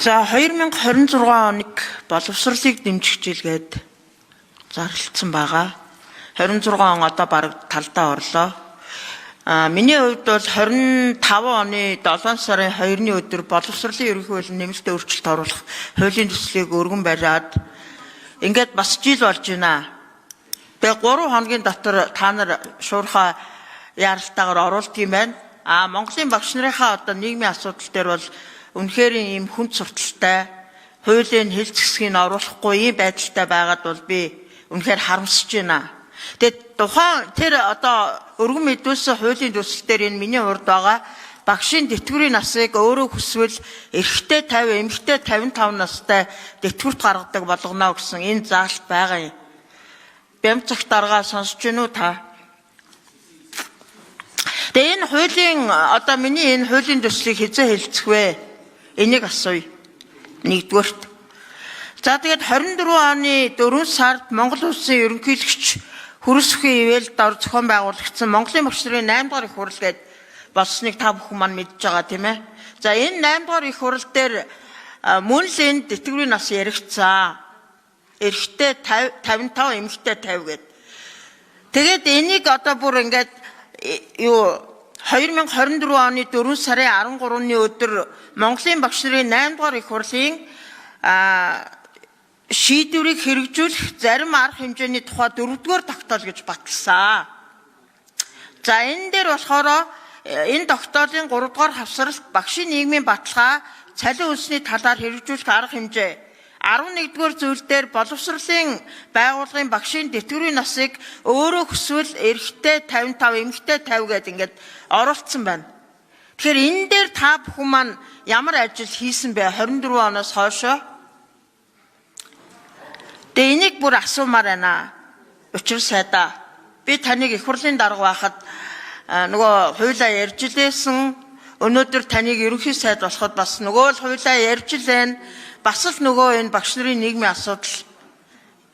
За 2026 оныг боловсролыг дэмжих жилгээд зарлагдсан байгаа. 26 он одоо бараг талдаа орлоо. Миний хувьд бол 25 оны 7 сарын 2-ны өдөр боловсролын ерөнхий хуулийн нэмэлтээ өөрчлөлт оруулах хуулийн төслийг өргөн бариад ингээд бас жил болж байна. Тэгээ 3 хоногийн дотор та нар шуурхай яралтаагаар оруулт юм байна. Монголын багш нарынхаа одоо нийгмийн асуудал дээр бол үнэхээр ийм хүн сурталтай хуулийн хил зэвсгийг оруулахгүй ийм байдалтай байгаад бол би үнэхээр харамсаж байна. Тэгээд тухайн тэр одоо өргөн мэдүүлсэн хуулийн төсөл дээр энэ миний урд байгаа багшийн тэтгэврийн насыг өөрөө хүсвэл эрэгтэй 50, эмэгтэй 55 настай тэтгэврт гаргадаг болгоно гэсэн энэ заалт байгаа юм. Бямцагт даргаа сонсож байна уу та? Тэгээ энэ хуулийн одоо миний энэ хуулийн төслийг хэзээ хэлцэх вэ? Энийг асууя. Нэгдүгээрт. За тэгээд 24 оны 4 сард Монгол улсын ерөнхийлөгч Хүрсөхийн ивэлд ор зохион байгуулагдсан Монголын багш нарын 8 дахь их хурал гээд болсныг та бүхэн маань мэдж байгаа тийм ээ. За энэ 8 дахь их хурал дээр мөн л энэ тэтгэврийн нас яригдсан. Эрэгтэй 55, эмэгтэй 50 гээд. Тэгээд энийг одоо бүр ингээд 2024 оны 4 сарын 13-ны өдөр Монголын багш нарын 8 дахь их хурлын шийдвэрийг хэрэгжүүлэх зарим арга хэмжээний тухай 4-р тогтоол гэж баталсан. За энэ дээр болохоор энэ тогтоолын 3-р хавсаралт багшийн нийгмийн баталгаа цалин үнсний талаар хэрэгжүүлэх арга хэмжээ 11-р зүйл дээр боловсролын байгууллагын багшийн тэтгэврийн насыг өөрөө хүсвэл эрэгтэй 55, эмэгтэй 50 гэдэг ингээд оруулсан байна. Тэгэхээр энэ дээр та бүхэн маань ямар ажил хийсэн бэ 24 оноос хойшоо? Тэгээ энийг бүр асуумаар байна. Учир сайдаа. Би таныг их хурлын дарга байхад нөгөө хуулиа ярьж илээсэн. Өнөөдөр таныг ерөнхий сайд болоход бас нөгөө л хуулиа ярьж илээн. Бас л нөгөө энэ багш нарын нийгмийн асуудал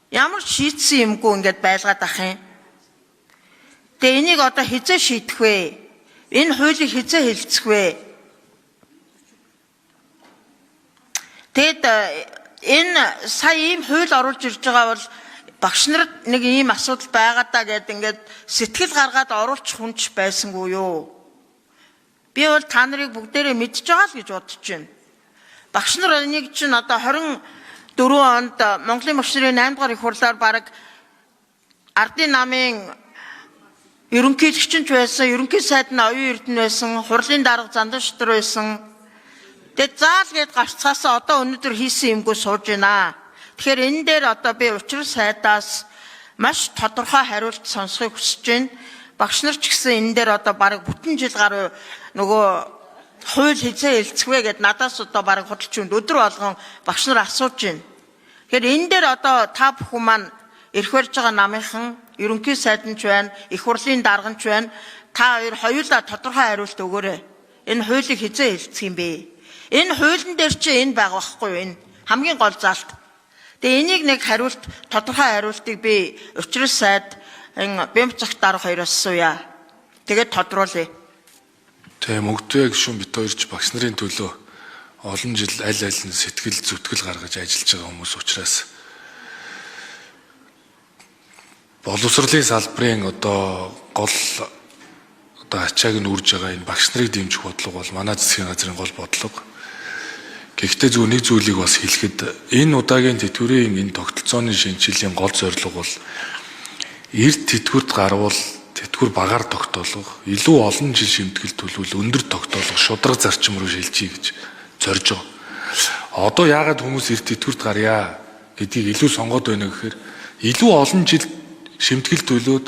ямар шийдсэн юмгүй ингээд байлгаад ах юм. Тэгээ энийг одоо хизээ шийдэх вэ? Энэ хуулийг хизээ хэлцэх вэ? Тэгэд энэ сая ийм хууль оруулж ирж байгаа бол багш нарт нэг ийм асуудал байгаа даа гэд ингээд сэтгэл гаргаад оруулах хүнч байсангүй юу? Би бол та нарыг бүгдээрээ мэдж байгаа л гэж бодож байна. Багш нар энийг чинь одоо 24 онд Монголын багш нарын 8 дахь их хурлаар бараг ардын намын ерөнхийлөгч байсан, ерөнхий сайд нь оюун эрдэнэ байсан, хурлын дарга Зандан Шүтэр байсан. Тэгээд заал гээд гарцгаасаа одоо өнөөдөр хийсэн юмгүй сууж байна. Тэгэхээр энэ дээр одоо би учир сайдаас маш тодорхой хариулт сонсохыг хүсэж байна. Багш нар ч гэсэн энэ дээр одоо бараг бүтэн жил гаруй нөгөө хууль хизээ хэлцэх вэ гэд надаас одоо бараг худалч үнд өдөр болгон багш нар асууж байна. Тэгэхээр энэ дээр одоо та бүхэн маань эрх барьж байгаа намынхан ерөнхий сайдч байна, их хурлын дарганч байна. Та хоёулаа тодорхой хариулт өгөөрэй. Энэ хуулийг хизээ хэлцэх юм бэ? Энэ хуулийн дээр чи энэ байгаа байхгүй юу? Энэ хамгийн гол заалт. Тэгээ энийг нэг хариулт, тодорхой хариултыг би учир сайд Бямцагт дарга хоёроос асууя. Тэгээд тодруулъя. Тэгээ мөгдөө гişүн бит хоёрч багш нарын төлөө олон жил аль нь сэтгэл зүтгэл гаргаж ажиллаж байгаа хүмүүс учраас боловсролын салбарын одоо гол одоо ачааг нь үрж байгаа энэ багш нарыг дэмжих бодлого бол манай засгийн газрын гол бодлого. Гэхдээ зөв нэг зүйлийг бас хэлэхэд энэ удаагийн тэтгэврийн энэ тогтолцооны шинжилгээний гол зорилго бол эрт тэтгэврт гарвал тэтгэвэр багаар тогтоолох, илүү олон жил шимтгэл төлөвлөл өндөр тогтоолох шударга зарчим руу шилжиж гэж зорж байгаа. Одоо яагаад хүмүүс эрт тэтгэврт гарья гэдгийг илүү сонгоод байна гэхээр илүү олон жил шимтгэл төлөөд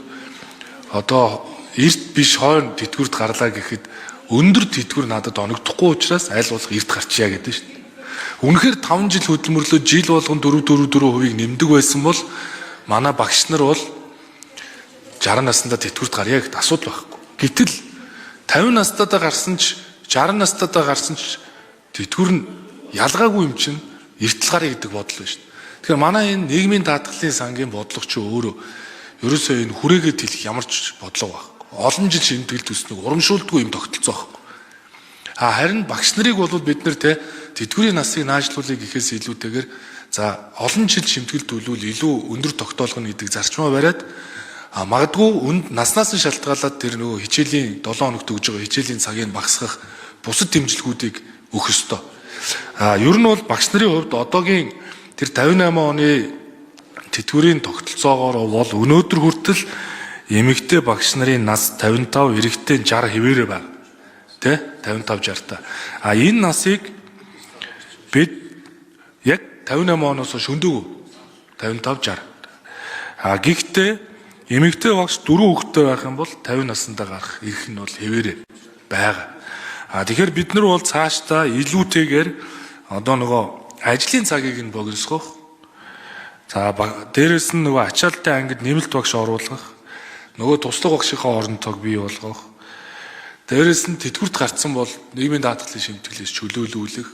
одоо эрт биш хойно тэтгэврт гарлаа гэхэд өндөр тэтгэвэр надад оногдохгүй учраас аль болох эрт гарчия гэдэг шүү дээ. Үнэхээр 5 жил хөдөлмөрлөө жил болгон 4% нэмдэг байсан бол манай багш нар бол 60 наснда тэтгэврт гарья гэд асуудал байхгүй. Гэтэл 50 настайдаа гарсан ч 60 настайдаа гарсан ч тэтгэвэр нь ялгаагүй юм чинь эртэл гарья гэдэг бодол байна шүү дээ. Тэгэхээр манай энэ нийгмийн даатгалын сангийн бодлого ч өөрөө ерөөсөө энэ хүрээгээд хэлэх ямар ч бодлого байхгүй. Олон жил шимтгэл төснөг урамшуулдгүй юм тогтолцоо байхгүй. Харин багш нарыг бол бид нэр тэтгэврийн насыг наашлуулъя гэхээс илүүтэйгээр за олон жил шимтгэл төлөвлөл илүү өндөр тогтоолгоно гэдэг зарчмаа бариад магадгүй наснаас нь шалтгаалаад тэр нөгөө хичээлийн 7 хоногт өгж байгаа хичээлийн цагийг багасгах бусад дэмжлэгүүдийг өгөх ёстой. Ер нь бол багш нарын хувьд одоогийн тэр 58 оны тэтгэврийн тогтолцоогоор бол өнөөдөр хүртэл эмэгтэй багш нарын нас 55, эрэгтэй 60 хэвээрээ байна. Тэ? 55 60 та. Энэ насыг бид яг 58 оноос шөндөөг 55 60. Гэхдээ эмэгтэй багш 4 хүүхэдтэй байх юм бол 50 наснда гарах эрх нь бол хэвээрээ байгаа. Тэгэхээр бид нар бол цаашдаа илүүтэйгээр одоо нөгөө ажлын цагийг нь богиносгох. За дээрэс нь нөгөө ачаалттай ангид нэмэлт багш оруулах. Нөгөө туслах багшийнхаа оронтойг бий болгох. Дээрээс нь тэтгэврт гарцсан бол нийгмийн даатгалын шимтгэлээс чөлөөлүүлэх.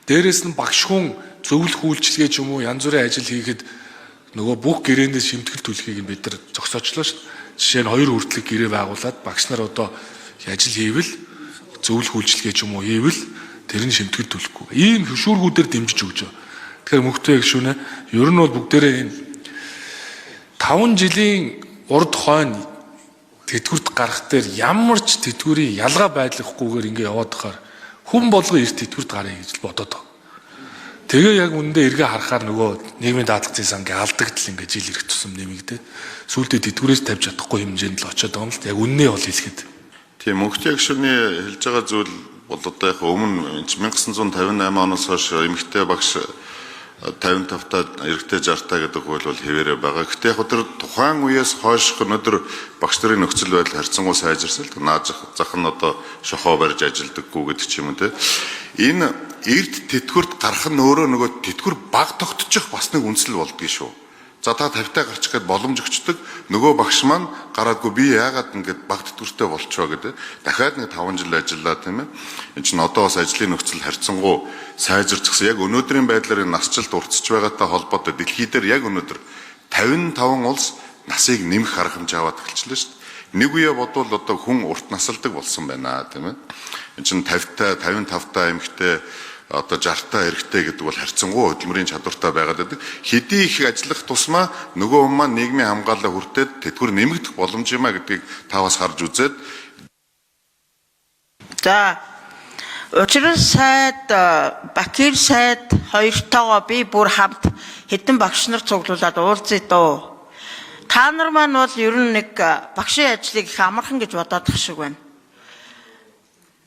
Дээрээс нь багш хүн зөвлөх үйлчилгээ ч юм уу янз бүрийн ажил хийхэд нөгөө бүх гэрээнээс шимтгэл төлөхийг бид нар зогсоочлоо шүү дээ. Жишээ нь 2 хүртэлх гэрээ байгуулад багш нар одоо ажил хийвэл зөвлөх үйлчилгээ ч юм уу хийвэл тэр нь шимтгэл төлөхгүй. Ийм хөшүүргүүдээр дэмжиж өгч байгаа. Тэгэхээр мөхтэй гишүүнэ ер нь бол бүгдээрээ энэ 5 жилийн урд хойно тэтгэврт гарах дээр ямар ч тэтгэврийн ялгаа байдлахгүйгээр ингэ яваад тахаар хүн болго эрт тэтгэврт гарыг гэж бодоод байгаа. Тэгээ яг үндэ эргээ харахаар нөгөө нийгмийн даатгалын сангийн алдагдал ингэ жил ирэх тусам нэмэгдээд сүүлдээ тэтгэврээс тавьж чадахгүй хэмжээнд л очиод байгаа юм л яг үннээ бол хэлэхэд. Тийм мөнхтэй гишүүний хэлж байгаа зүйл бол одоо яг өмнө 1958 оноос хойш эмэгтэй багш 55-та эрэгтэй 60-та гэдэг хууль бол хэвээрээ байгаа. Гэхдээ яг тэр тухайн үеэс хойш өнөөдөр багш нарын нөхцөл байдал харьцангуй сайжирсал. Нааж зах нь одоо шохоо барьж ажилдаггүй гэдэг ч юм уу те. Энэ эрд тэтгэврт гарах нь өөрөө нөгөө тэтгэвэр баг тогтчих бас нэг үндэслэл болдгоо шүү. За та 50-таа гарчих гээд боломж өгчдөг нөгөө багш маань гараадгүй би яагаад ингэж баг тэтгэвртэй болчихоо гэдэг. Дахиад нэг 5 жил ажиллаа тийм ээ. Энэ чинь одоо бас ажлын нөхцөл харьцангуй сайжирчихсан. Яг өнөөдрийн байдлаар насжилт уртсч байгаатай холбоотой дэлхий дээр яг өнөөдөр 55 улс насыг нэмэх арга хэмжээ аваад эхэлчихлээ шүү дээ. Нэг үе бодвол одоо хүн урт насалдаг болсон байна тийм ээ. Энэ чинь 50-та 55-та эмэгтэй одоо 60-та эрэгтэй гэдэг бол харьцангуй хөдөлмөрийн чадвартай байгаад байдаг. Хэдий их ажиллах тусмаа нөгөө хүн маань нийгмийн хамгаалалаа хүртээд тэтгэвэр нэмэгдэх боломж юм а гэдгийг та бас харж үзээд. За учир сайд Бакир сайд хоёртойгоо би бүр хамт хэдэн багш нар цуглуулад уулзъя дөө. Та нар маань бол ер нь нэг багшийн ажлыг их амархан гэж бодоод тах шиг байна.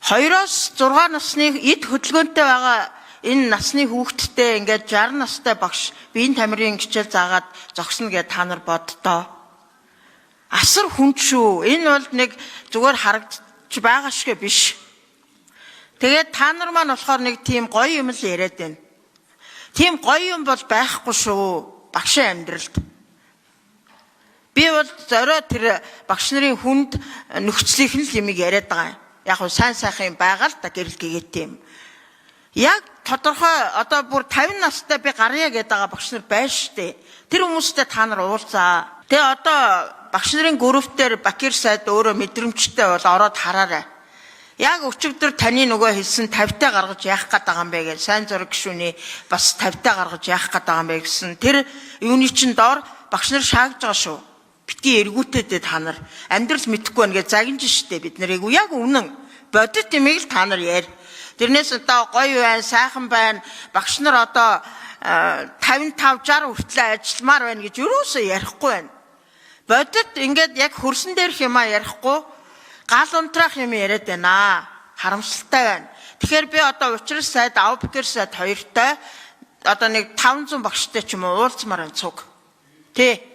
2-6 насны эд хөдөлгөөнтэй байгаа энэ насны хүүхэдтэй ингээд 60 настай багш биеийн тамирын хичээл заагаад зогсно гэж та нар боддоо. Асар хүнд шүү. Энэ бол нэг зүгээр харагдаж байгаа шиг биш. Тэгээд та нар маань болохоор нэг тийм гоё юм л яриад байна. Тийм гоё юм бол байхгүй шүү. Багшийн амьдралд. Би бол зорио тэр багш нарын хүнд нөхцөлийнх нь юм яриад байгаа юм. Яг нь сайн сайхан байгаа л да гэрэл гээт юм. Яг тодорхой одоо бүр 50 настай би гарья гэдэг байгаа багш нар байна штэ. Тэр хүмүүстэй та нар уулзаа. Тэгээ одоо багш нарын группээр Бакир сайд өөрөө мэдрэмжтэй бол ороод хараарай. Яг өчигдөр таны нөгөө хэлсэн 50-таа гаргаж яах гээд байгаа юм бэ гэж сайн зураг гишүүний бас 50-таа гаргаж яах гээд байгаа юм бэ гэсэн. Тэр юуны чин доор багш нар шаагж байгаа шүү. Битгий эргүүтэд та нар амьдрал мэдэхгүй байна гэж загинж штэ бид нарыг яг үнэн бодит юмыг л та нар яар. Тэрнээс одоо гоё байна, сайхан байна. Багш нар одоо 55 60 хүртэл ажилламаар байна гэж юусоо ярихгүй байна. Бодит ингээд яг хөрсөн дээрх юмаа ярихгүй гал унтраах юм яриад байна. Харамсалтай байна. Тэгэхээр би одоо учир сайд Бакир сайд хоёртой одоо нэг 500 багштай ч юм уу уулзмаар байна цуг. Тэ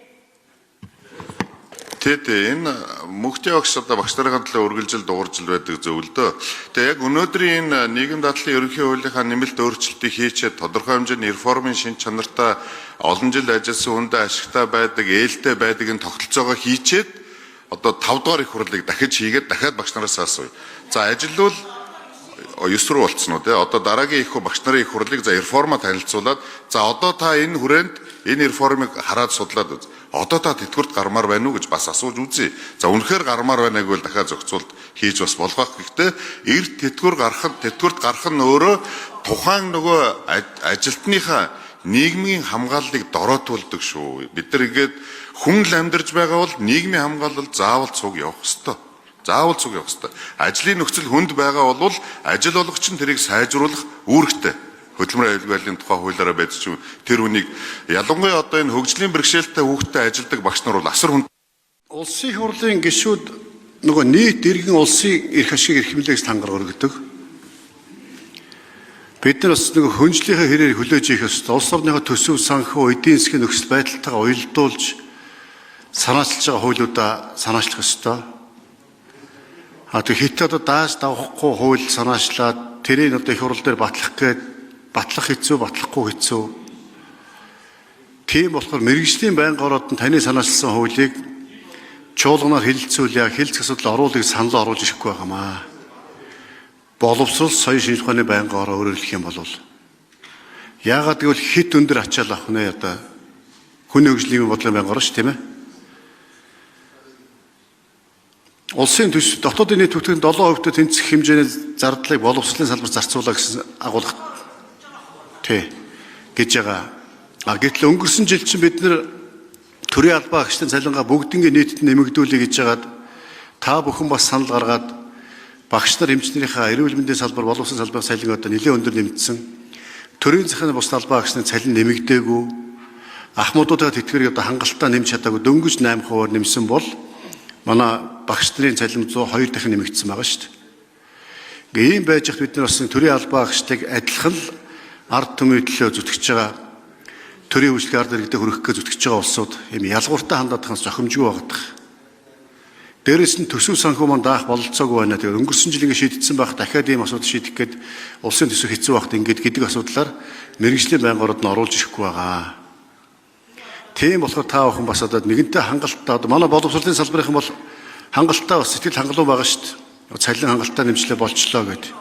энэ мөнхтэй багш одоо багш нарын төлөө үргэлжил дууржил байдаг зөвлөдөө. Тэгээ яг өнөөдрийн энэ нийгэм дадлын ерөнхий хуулийнхаа нэмэлт өөрчлөлтийг хийчээд тодорхой хэмжээний реформын шин чанартай олон жил ажилласан хүндээ ашигтай байдаг, ээлтэй байдгийг тогтолцоогоо хийчээд одоо 5 дугаар их хурлыг дахиж хийгээд дахиад багш нараас асууя. За ажилвал 9 рүү болцсон уу те. Одоо дараагийн их багш нарын их хурлыг за реформа танилцуулаад за одоо та энэ хүрээнд энэ реформыг хараад судлаад үз. Одоо та тэтгэврт гармаар байна уу гэж бас асууж үзье. За үнэхээр гармаар байна гэвэл дахиад зохицуулт хийж бас болох. Гэхдээ эрт тэтгэврт гарах нь өөрөө тухайн нөгөө ажилтныхаа нийгмийн хамгааллыг дороотуулдаг шүү. Бид нар ингээд хүн л амьдарч байгаа бол нийгмийн хамгаалал заавал цуг явах ёстой. Заавал цуг явах ёстой. Ажлын нөхцөл хүнд байгаа бол ажил олгогч нь тэрийг сайжруулах үүрэгтэй. Хөдөлмөр аюулгүй байдлын тухай хуулиараа байж чинь тэр хүнийг ялангуяа одоо энэ хөгжлийн бэрхшээлтэй хүүхдэд ажилдаг багш нар бол асар хүнд. Улсын хурлын гишүүд нөгөө нийт иргэн улсын эрх ашиг эрхэмлэгс хангарга өргөдөг. Бид нар бас нөгөө хөнжлийнхээ хэрээр хүлээж ийх ёстой. Улс орныхоо төсөв санхүү эдийн засгийн нөхцөл байдалтайгаа уялдуулж санаачилж байгаа хуулиудаа санаачлах ёстой. Тэг хит одоо дааж давахгүй хууль санаачлаад тэрийг одоо их хурл дээр батлах хэцүү, батлахгүй хэцүү. Тийм болохоор мэргэжлийн байнгын ороод нь таны санаачилсан хуулийг чуулганаар хэлэлцүүлээ, хэлцэх асуудал оруулыг санал оруулж ирэхгүй байгаамаа. Боловсрол соёлын шинжилгээ ухааны байнгын ороо өөрөрлөх юм бол яагаад гэвэл хит өндөр ачаал авах нэ одоо хүний хөгжлийн бодлогын байнгын ороо ш тийм ээ. Улсын төсөв дотоодын нийт бүтээгдэхүүн 7% тэнцэх хэмжээний зардлыг боловсролын салбарт зарцуулаа гэсэн агуулга гэж байгаа. Гэтэл өнгөрсөн жил чинь бид нэр төрийн албаа агчдын цалингаа бүгднийг нийтэд нэмэгдүүлэе гэж жагаад та бүхэн бас санал гаргаад багш нар эмчнэрийнхээ эрүүл мэндийн салбар боловсролын салбарын цалин одоо нэлээд өндөр нэмэгдсэн. Төрийн захиргааны бус албаа агчдын цалин нэмэгдээгүй. Ахмадуудаа тэтгэрийг одоо хангалттай нэмж чадаагүй дөнгөж 8% нэмсэн бол манай багш нарын цалин 102 дахин нэмэгдсэн байгаа шүү дээ. Ийм байж хат бид нар бас төрийн албаа агчдыг адилхан ард түмний төлөө зүтгэж байгаа төрийн үйлчлэгийн ард иргэдэд хүргэх гэж зүтгэж байгаа улсууд ийм ялгууртай хандаад зохимжгүй байгаадах. Дээрээс нь төсөв санхүү маань даах бололцоогүй байна. Тэгээд өнгөрсөн жил ингэ шийдсэн байх дахиад ийм асуудал шийдэх гээд улсын төсөв хэцүү байхад ингээд гэдэг асуудлаар мэргэжлийн байнгын ороод нь оруулж ирэхгүй байгаа. Тийм болохоор та бүхэн бас одоо нэгэнтээ хангалттай одоо манай боловсролын салбарын бол хангалттай бас сэтгэл хангалуун байгаа шүү дээ. Цалин хангалттай нэмжлээ болчлоо гэдэг.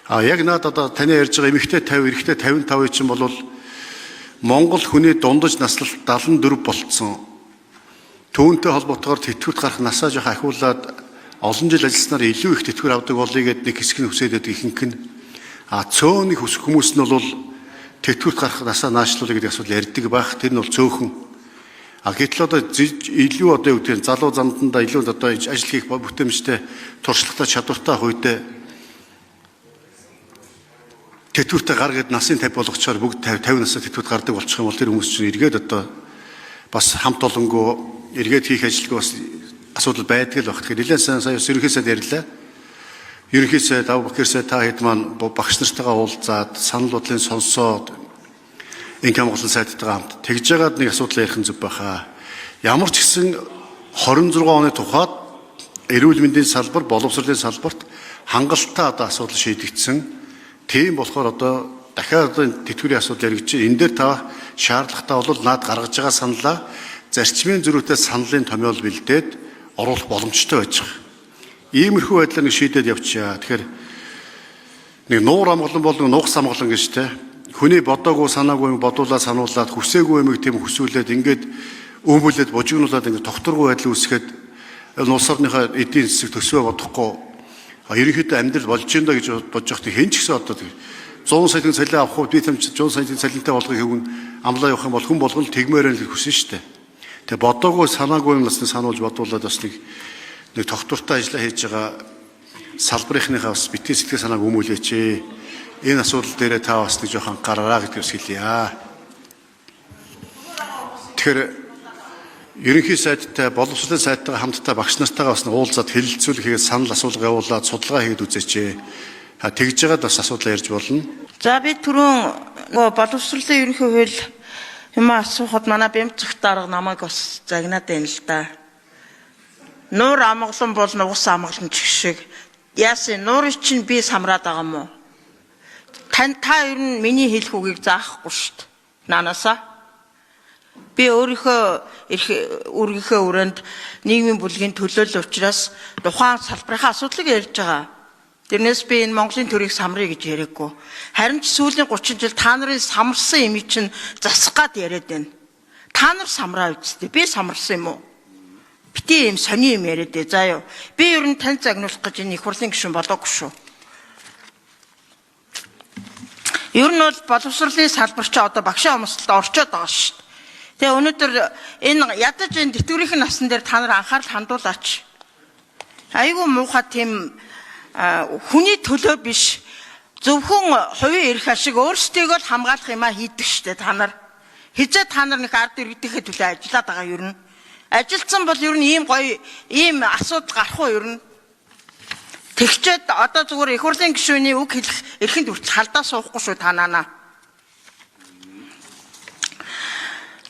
Яг наад одоо таны ярьж байгаа эмэгтэй 50, эрэгтэй 55 чинь бол Монгол хүний дундаж наслалт 74 болцсон. Түүнтэй холбоотойгоор тэтгэврт гарах насаа жоох ахиулаад олон жил ажилласнаар илүү их тэтгэвэр авдаг болъё гэд нэг хэсэг нь хүсээд байдаг ихэнх нь. Цөөн их хүсэх хүмүүс нь бол тэтгэврт гарах насаа наашлуулъя гэдэг асуудал ярьдаг байх. Тэр нь бол цөөхөн. Гэтэл одоо илүү одоо юу гэдэг залуу замданда илүү одоо ажил хийх бүтээмжтэй туршлагатай чадвартай үедээ тэтгэвртэ гаргаад насын 50 болгочоор бүгд 50 насаа тэтгэврт гардаг болчих юм бол тэр хүмүүс чинь эргээд одоо бас хамт олонгүй эргээд хийх ажилгүй бас асуудал байдаг л баг. Тэгэхээр нэлээд сая ерөнхий сайд ярьлаа. Ерөнхий сайд Авбакир сайд та хэд маань багш нартайгаа уулзаад санал бодлын сонсоод инкам голлон сайдтайгаа хамт тэгж жагаад нэг асуудал ярих нь зүг байхаа. Ямар ч гэсэн 26 оны тухайд эрүүл мэндийн салбар, боловсролын салбарт хангалттай одоо асуудал шийдэгдсэн. Тийм болохоор одоо дахиад тэтгэврийн асуудал яригдж энэ дээр та шаардлагатай бол наад гаргаж байгаа саналаа зарчмын зөрүүтэй саналын томьёол бэлдээд оруулах боломжтой байж байгаа. Иймэрхүү байдлаар нэг шийдээд явчаа. Тэгэхээр нэг нуур амгалан бол нугас амгалан гэж тэ. Хүний бодоогүй санаагүй бодуулаад сануулаад хүсээгүй юмыг тийм хүсүүлээд ингээд өмүүлээд бужигнуулаад ингээд тогтворгүй байдал үүсгээд улс орныхоо эдийн засаг төсвөө бодохгүй ерөнхийдөө амьдрал болж байна гэж бодож байхдаа хэн ч гэсэн одоо 100 саяын цалин авах уу би тамч 100 саяын цалинтай болгохыг хэвэн амлаа явах юм бол хүн болгон тэгмээрэн л хүсэн шүү дээ. Тэгээ бодоогүй санаагүй юм насны сануулж бодуулаад бас нэг тогтвортой ажиллаа хийж байгаа салбарынхныхаа бас битгий сэтгэл санааг өмүүлээч. Энэ асуудал дээр та бас нэг жоохон анхаараа гэдгээс хэлье. Тэгэхээр ерөнхий сайдтай боловсролын сайдтайгаа хамтдаа багш нартайгаа бас уулзаад хэлэлцүүлэхээ санал асуулга явуулаад судалгаа хийгээд үзээч. Тэгж жагаад бас асуудал ярьж болно. За би түрүүн боловсролын ерөнхий хууль юм асуухад манай бямц зөвхт дарга намайг бас загнаад байна л да. Нуур амгалан бол нугас амгалан шиг. Яасан нуурыг чинь би самраад байгаа юм уу? Та ер нь миний хэлэх үгийг заахгүй шүү дээ. Наанасаа. Би өөрийнхөө үргийнхээ өрөөнд нийгмийн бүлгийн төлөөлөл учраас тухайн салбарынхаа асуудлыг ярьж байгаа. Тэрнээс би энэ Монголын төрийг самрыг гэж яриаггүй. Харин ч сүүлийн 30 жил та нарын самарсан юм чинь засах гад яриад байна. Та нар самраа үсттэй. Би самарсан юм уу? Бити юм сони юм яриад ээ. За юу. Би ер нь тань загнуулах гэж энэ их хурлын гишүүн болоогүй шүү. Ер нь бол боловсролын салбар ч одоо багшаа өмсөлд орчоод байгаа шүү дээ. Тэгээ өнөөдөр энэ ядаж энэ тэтгэврийн насан дээр та нар анхаарал хандуулаач. Айгүй муухай тийм хүний төлөө биш зөвхөн хувийн эрх ашиг өөрсдийгөө л хамгаалах юмаа хийдэг шүү дээ та нар. Хизээ та нар нэг ард иргэдийнхээ төлөө ажиллаад байгаа ер нь. Ажилтсан бол ер нь ийм гоё ийм асуудал гарах уу ер нь. Тэгчээд одоо зүгээр их хурлын гишүүний үг хэлэх эрхэнд хүртэл халдаа суухгүй шүү танаа.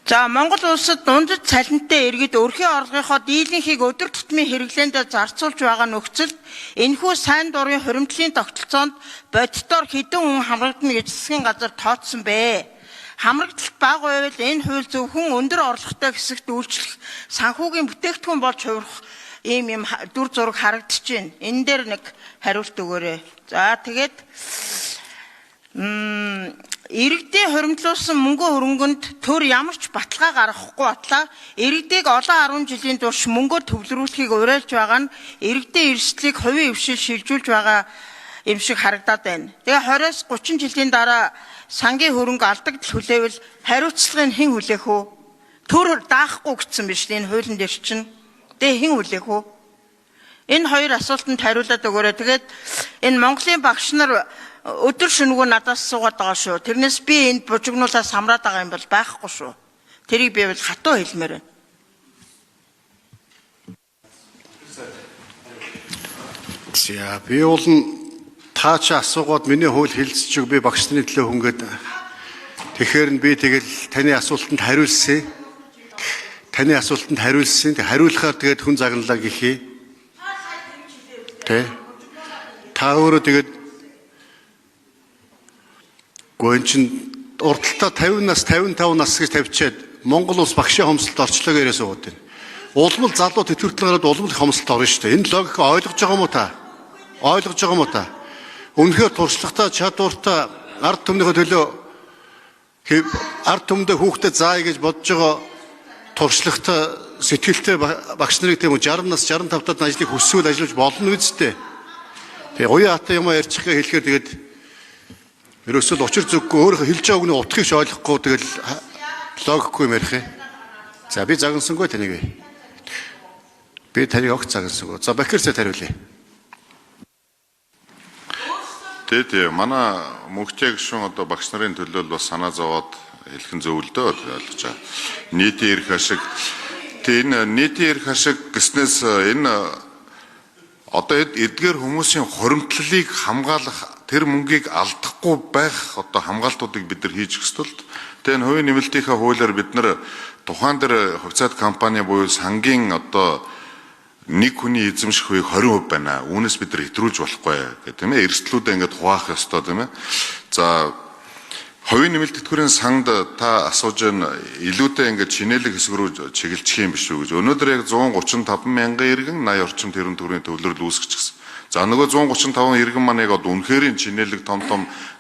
За Монгол улсад дундад цалинтай иргэд өрхийн орлогынхоо дийлэнхийг өдөр тутмын хэрэглээндээ зарцуулж байгаа нөхцөлд энэхүү сайн дурын хуримтлалын тогтолцоонд бодитоор хэдэн хүн хамрагдана гэж засгийн газар тооцсон бэ. Хамрагдалт бага байвал энэ хууль зөвхөн өндөр орлоготой хэсэгт үйлчлэх санхүүгийн бүтээгдэхүүн болж хувирах ийм дүр зураг харагдаж байна. Энэ дээр нэг хариулт өгөөрэй. За тэгээд иргэдийн хуримтлуулсан мөнгө хөрөнгөнд төр ямар ч баталгаа гаргахгүй батлаа иргэдийг олон 10 жилийн турш мөнгөөр төвлөрүүлэхийг уриалж байгаа нь иргэдийн эрсдлийг хувийн хвшил шилжүүлж байгаа юм шиг харагдаад байна. Тэгээ 20-30 жилийн дараа сангийн хөрөнгө алдагдал хүлээвэл хариуцлагыг хэн хүлээх вэ? Төр даахгүй гэсэн биз дээ энэ хуулийн дээр чинь. Тэгээ хэн хүлээх вэ? Энэ хоёр асуултанд хариулаад өгөөрэй. Тэгээд энэ Монголын багш нар өдөр шөнөгүй надаас суугаад байгаа шүү. Тэрнээс би энд бужигнуулаас хамраад байгаа юм бол байхгүй шүү. Тэрийг би бол хатуу хэлмээр байна. За би бол та чи асуугаад миний хууль хэлцчих би багш нарын төлөө хөнгөд тэгэхээр нь би тэгэл таны асуултанд хариулсан. Таны асуултанд хариулсан. Хариулахаар тэгээд хүн загналаа гэхээ. Тэ. Та өөрөө тэгээд гоо чин урдталтаа 50 нас 55 нас гэж тавьчаад Монгол улс багшийн хомсолд орчлоо гэрээ суугаад байна. Улмал залуу тэтгэвртэл гараад улмал хомсолд орно шүү дээ. Энэ логик ойлгож байгаа юм уу та? Ойлгож байгаа юм уу та? Үнэхээр туршлагатай чадвартай ард түмнийхээ төлөө ард түмдээ хүүхдэд заая гэж бодож байгаа туршлагатай сэтгэлтэй багш нарыг тийм үү 60 нас 65 таад ажлыг хүсвэл ажиллаж болно үсттэй. Тэгээ уян хата юм ярьчихгаа хэлэхээр тэгээд ерөөсөө учир зүггүй өөрөө хэлж байгааг нь утгыг ч ойлгохгүй тэгэл логикгүй юм ярих. За би загнасангүй таныг. Би таныг огт загнасангүй. За Бакирсаа тариулъя. Тэгээд манай мөнхтэй гишүүн одоо багш нарын төлөө бас санаа зовоод хэлхэн зөвлөдөө ойлгож байгаа. Нийтийн эрх ашиг энэ нийтийн эрх ашиг гэснээс энэ одоо эдгээр хүмүүсийн хуримтлалыг хамгаалах тэр мөнгийг алдахгүй байх одоо хамгаалтуудыг бид нар хийж өстөл. Тэгээд энэ хувийн нэмэлтийнхээ хуулиар бид нар тухайн дээр хувьцаат компани буюу сангийн одоо нэг хүний эзэмших хувийг 20% байна. Үүнээс бид нар хэтрүүлж болохгүй гэх тийм ээ. Эрсдлүүдээ ингээд хуваах ёстой тийм ээ. За хувийн нэмэлт тэтгэврийн санд та асууж байна илүүтэй ингээд чинээлэг хэсэг рүү чиглэлчих юм биш үү гэж. Өнөөдөр яг 135 мянган иргэн 80 орчим тэрбум төгрөгийн төвлөрөл үүсгэчихсэн. За нөгөө 135 иргэн маань яг одоо үнэхээр чинээлэг том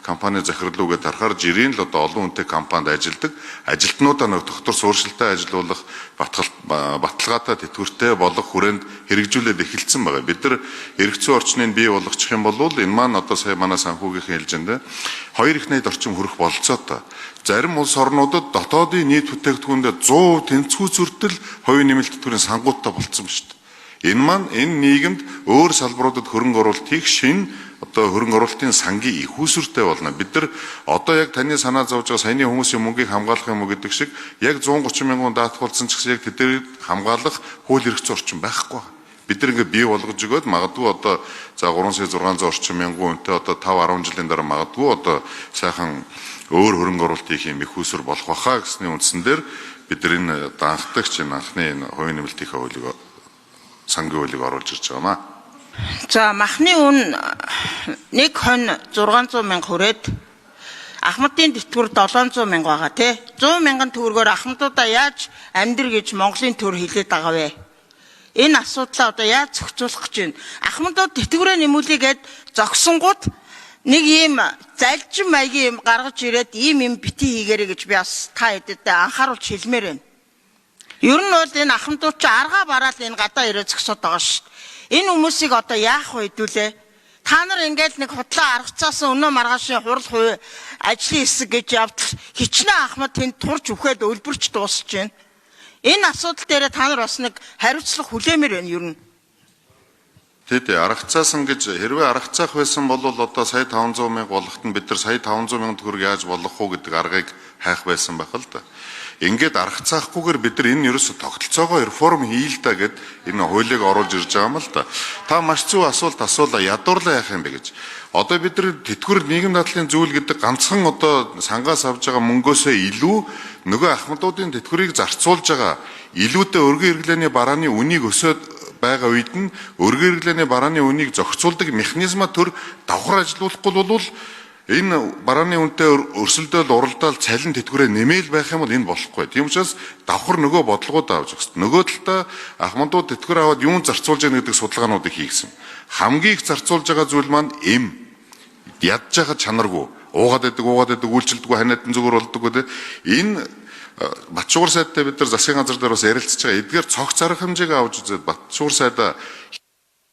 компани захирлуугээд харахаар жирийн л одоо олон хүнтэй компанид ажилладаг. Ажилтнуудаа нэг доктор сууршилтай ажиллуулах баталгаатай тэтгэвртэй болох хүрээнд хэрэгжүүлээд эхэлсэн байгаа. Бид нар эрх зүйн орчныг бий болгочих юм бол энэ маань одоо сая манай санхүүгийн хэлжэндээ 2 их найд орчим хүрэх бололцоотой. Зарим улс орнуудад дотоодын нийт бүтээгдэхүүндээ 100% тэнцвүү зөртөл хувийн нэмэлт тэтгэврийн сангуудтай болцсон ба шүү дээ. Энэ маань энэ нийгэмд өөр салбаруудад хөрөнгө оруулалт хийх шин одоо хөрөнгө оруулалтын сангийн их усүртэй болно. Бид нар одоо яг таны санаа зовж байгаа саяны хүмүүсийн мөнгийг хамгаалах юм уу гэдэг шиг яг 130 мянган даатгуулсан ч гэсэн яг тэднийг хамгаалах хууль эрх зүйн орчин байхгүй. Бид нар ингээ бий болгож өгөөд магадгүй одоо за 3,600 орчим мянган хүнтэй одоо 5-10 жилийн дараа магадгүй одоо сайхан өөр хөрөнгө оруулалт хийх юм их усүр болох баха гэсний үндсэн дээр бид нар энэ анхдагч анхны энэ хувийн нэмэлтийнхээ хуулийг сангийн хуулийг оруулж ирж байгаа маа. За махны үн нэг хон 600 мянга хүрээд Ахмадын тэтгэвэр 700 мянга байгаа тий. 100 мянган төгрөгөөр ахмадуудаа яаж амьдр гэж Монголын төр хэлээд байгаа вэ? Энэ асуудлаа одоо яаж зохицуулах гэж байна? Ахмадууд тэтгэврээ нэмүүлээгээд зогсонгууд нэг ийм залжин маягийн юм гаргаж ирээд ийм бити хийгэрэй гэж би бас та хэдэд анхааруулж хэлмээр байна. Ер нь бол энэ ахмадууд ч аргаа бараад энэ гадаа ирээ зогсоод байгаа шүү дээ. Энэ хүмүүсийг одоо яах вэ хэдүүлээ? та нар ингээд нэг худлаа аргацаас өнөө маргаашийн хурал хувь ажлын хэсэг гэж явдал хичнээн ахмад тэнд турж үхээд өлбөрч дуусч байна. Энэ асуудал дээр та нар бас нэг хариуцлага хүлээмээр байна юу? Тэд аргацаасан гэж хэрвээ аргацаах байсан бол одоо сая 500 мянга болгоход нь бид нар сая 500 мянган төгрөг яаж болгох уу гэдэг аргыг хайх байсан байх л да. Ингээд аргацаахгүйгээр бид нар энэ ерөөсө тогтолцоогоо реформ хийл та гэд энэ хуулийг оруулж ирж байгаа юм л да. Та маш зөв асуулт асуулаа, ядуурлаа яах юм бэ гэж. Одоо бид нар тэтгэвэр нийгэм дадлын зүйл гэдэг ганцхан одоо сангаас авж байгаа мөнгөөсөө илүү нөгөө ахмадуудын тэтгэврийг зарцуулж байгаа илүүтэй өргөн хэрэглээний барааны үнийг өсөөд байгаа үед нь өргөн хэрэглээний барааны үнийг зохицуулдаг механизма төр давхар ажилуулахгүй бол энэ барааны үнэтэй өрсөлдөөл уралдаал цалин тэтгэврээ нэмээл байх юм бол энэ болохгүй. Тийм учраас давхар нөгөө бодлогууд авч өгсөн. Нөгөө талдаа ахмадууд тэтгэвэр аваад юунд зарцуулж яах гэдэг судалгаануудыг хийгсэн. Хамгийн их зарцуулж байгаа зүйл маань ядж байгаа чанаргүй уугаад байдаг үйлчлдэггүй ханиадан зүгээр болдог гэдэг. Энэ Батшуугар сайдтай бид нар засгийн газар дээр бас ярилцж байгаа. Эдгээр цогц арга хэмжээг авч үзээд Батшуугар сайдаа